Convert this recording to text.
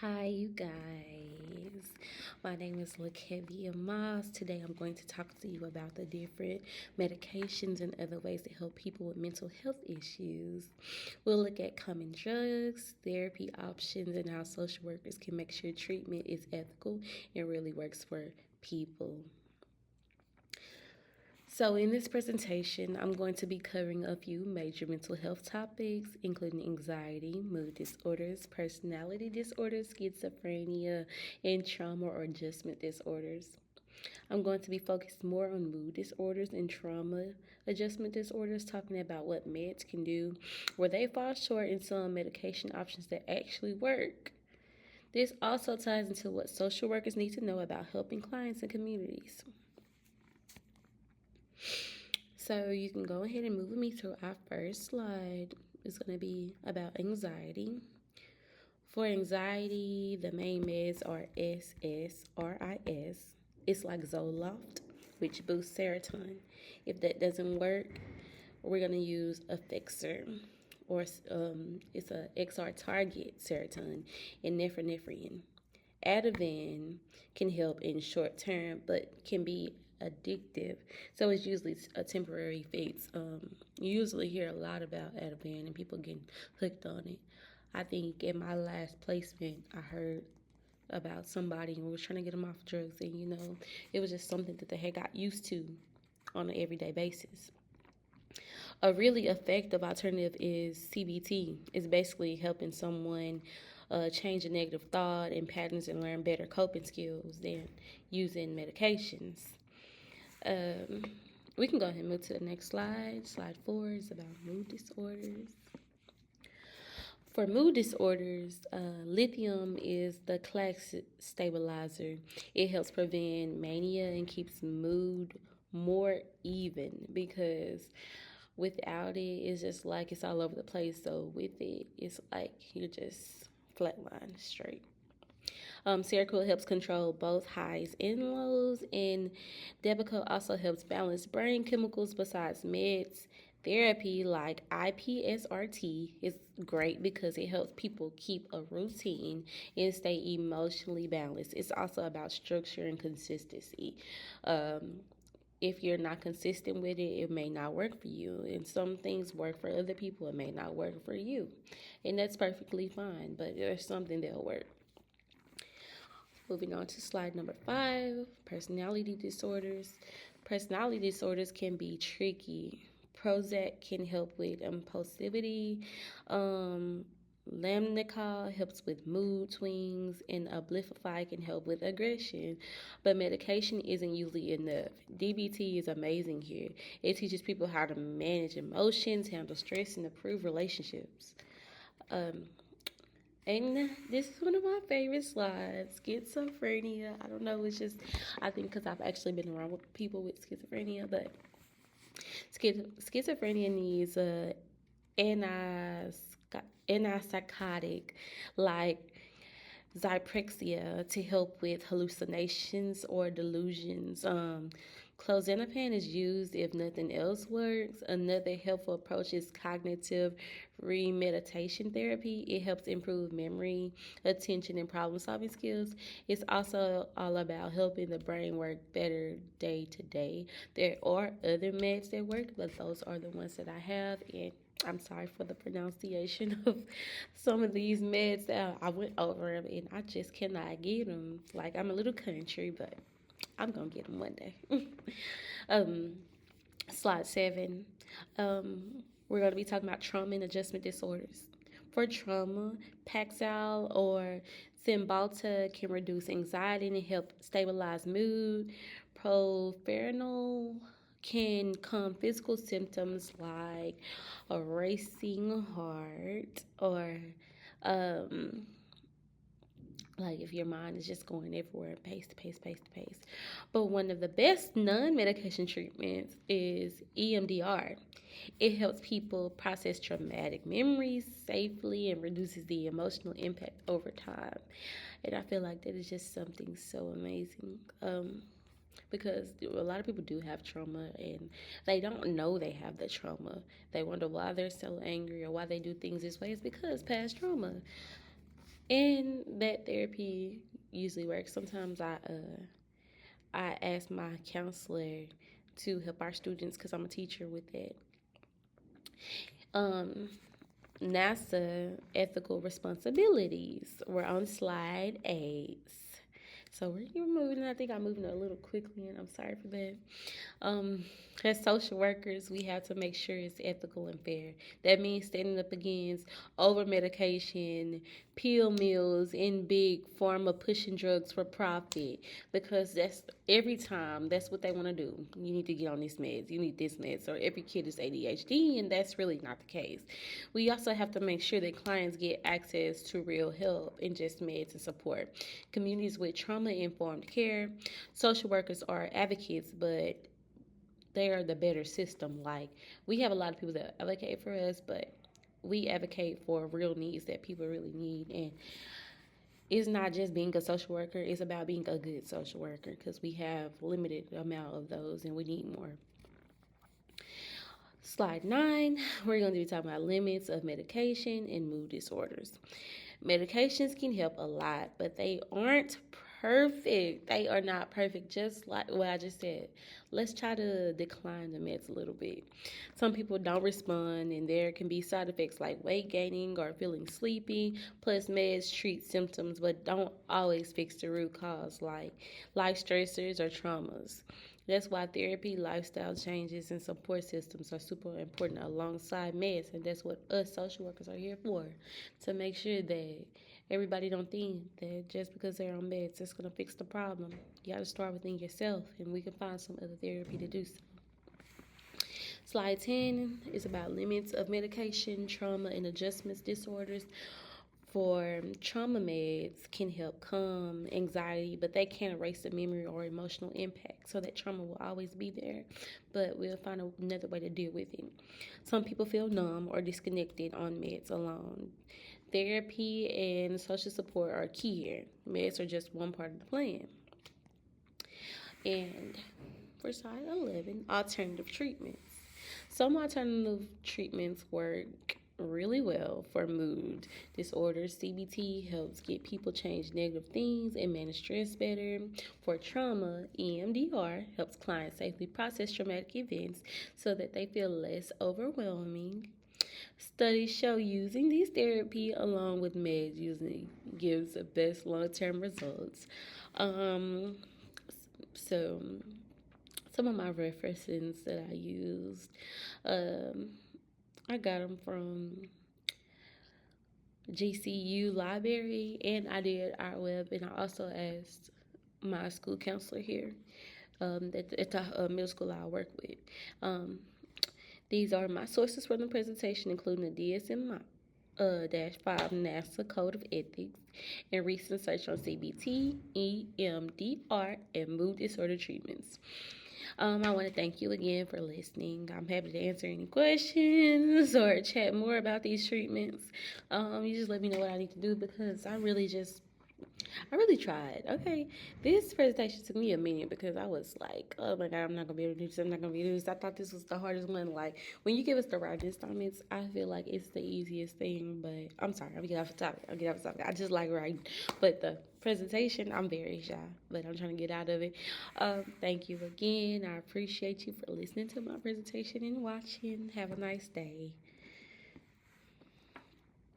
Hi, you guys. My name is Lakevia Moss. Today I'm going to talk to you about the different medications and other ways to help people with mental health issues. We'll look at common drugs, therapy options, and how social workers can make sure treatment is ethical and really works for people. So, in this presentation, I'm going to be covering a few major mental health topics, including anxiety, mood disorders, personality disorders, schizophrenia, and trauma or adjustment disorders. I'm going to be focused more on mood disorders and trauma adjustment disorders, talking about what meds can do, where they fall short, and some medication options that actually work. This also ties into what social workers need to know about helping clients and communities. So you can go ahead and move with me to our first slide. It's going to be about anxiety. For anxiety, the main meds are SSRIs. It's like Zoloft, which boosts serotonin. If that doesn't work, we're going to use Effexor, or it's a XR target serotonin and norepinephrine. Ativan can help in short term, but can be addictive. So it's usually a temporary fix. You usually hear a lot about Ativan and people getting hooked on it. I think in my last placement, I heard about somebody and was trying to get them off drugs, and it was just something that they had got used to on an everyday basis. A really effective alternative is CBT. It's basically helping someone change a negative thought and patterns and learn better coping skills than using medications. Um, we can go ahead and move to the next slide. Slide 4 is about mood disorders. For mood disorders, lithium is the classic stabilizer. It helps prevent mania and keeps mood more even because without it, it's just like it's all over the place. So with it, it's like you're just flatline straight. Seroquel helps control both highs and lows, and Depakote also helps balance brain chemicals. Besides meds, therapy like IPSRT is great because it helps people keep a routine and stay emotionally balanced. It's also about structure and consistency. Um, if you're not consistent with it, it may not work for you. And some things work for other people, it may not work for you. And that's perfectly fine, but there's something that'll work. Moving on to slide number 5, personality disorders. Personality disorders can be tricky. Prozac can help with impulsivity. Um, Lamictal helps with mood swings, and Abilify can help with aggression. But medication isn't usually enough. DBT is amazing here. It teaches people how to manage emotions, handle stress, and improve relationships. Um, and this is one of my favorite slides, schizophrenia. I don't know, it's just, I think because I've actually been around with people with schizophrenia, but schizophrenia needs a antipsychotic like Zyprexa to help with hallucinations or delusions. Clozapine is used if nothing else works. Another helpful approach is cognitive remeditation therapy. It helps improve memory, attention, and problem solving skills. It's also all about helping the brain work better day to day. There are other meds that work, but those are the ones that I have. And I'm sorry for the pronunciation of some of these meds that I went over them, and I just cannot get them. Like, I'm a little country, but I'm gonna get them one day. um, Slide 7. We're gonna be talking about trauma and adjustment disorders. For trauma, Paxil or Cymbalta can reduce anxiety and help stabilize mood. Propranolol can calm physical symptoms like a racing heart or um, like if your mind is just going everywhere, pace to pace, pace to pace. But one of the best non medication treatments is EMDR. It helps people process traumatic memories safely and reduces the emotional impact over time. And I feel like that is just something so amazing. Because a lot of people do have trauma and they don't know they have the trauma. They wonder why they're so angry or why they do things this way. It's because past trauma. And that therapy usually works. Sometimes I ask my counselor to help our students because I'm a teacher with that. Um, NASA ethical responsibilities. We're on slide 8. So we're moving. I think I'm moving a little quickly, and I'm sorry for that. Um, as social workers, we have to make sure it's ethical and fair. That means standing up against over medication, pill mills, and big pharma pushing drugs for profit. Because that's every time that's what they want to do. You need to get on this meds. You need this meds. Or every kid is ADHD, and that's really not the case. We also have to make sure that clients get access to real help and just meds and support. Communities with trauma informed care. Social workers are advocates, but they are the better system. Like, we have a lot of people that advocate for us, but we advocate for real needs that people really need. And it's not just being a social worker, it's about being a good social worker because we have limited amount of those and we need more. Slide 9, we're going to be talking about limits of medication and mood disorders. Medications can help a lot, but they aren't perfect. They are not perfect, just like what I just said. Let's try to decline the meds a little bit. Some people don't respond, and there can be side effects like weight gaining or feeling sleepy. Plus, meds treat symptoms but don't always fix the root cause, like life stressors or traumas. That's why therapy, lifestyle changes, and support systems are super important alongside meds, and that's what us social workers are here for, to make sure that everybody don't think that just because they're on meds, it's gonna fix the problem. You gotta start within yourself, and we can find some other therapy to do so. Slide 10 is about limits of medication, trauma, and adjustments disorders. For trauma meds can help calm anxiety, but they can't erase the memory or emotional impact. So that trauma will always be there, but we'll find another way to deal with it. Some people feel numb or disconnected on meds alone. Therapy and social support are key here. Meds are just one part of the plan. And for slide 11, alternative treatments. Some alternative treatments work really well for mood disorders. CBT helps get people change negative things and manage stress better. For trauma, EMDR helps clients safely process traumatic events so that they feel less overwhelming. Studies show using these therapy along with meds usually gives the best long-term results. Um, so some of my references that I used, um, I got them from GCU Library, and I did Art Web, and I also asked my school counselor here at the middle school I work with. These are my sources for the presentation, including the DSM-5 NASA Code of Ethics and recent search on CBT, EMDR, and mood disorder treatments. I want to thank you again for listening. I'm happy to answer any questions or chat more about these treatments. You just let me know what I need to do because I really tried. Okay, this presentation took me a minute because I was like, oh my God, I'm not going to be able to do this. I'm not going to be able to do this. I thought this was the hardest one. Like, when you give us the writing assignments, I feel like it's the easiest thing. But I'm sorry, I'm getting off the topic. I just like writing. But the presentation, I'm very shy. But I'm trying to get out of it. Thank you again. I appreciate you for listening to my presentation and watching. Have a nice day.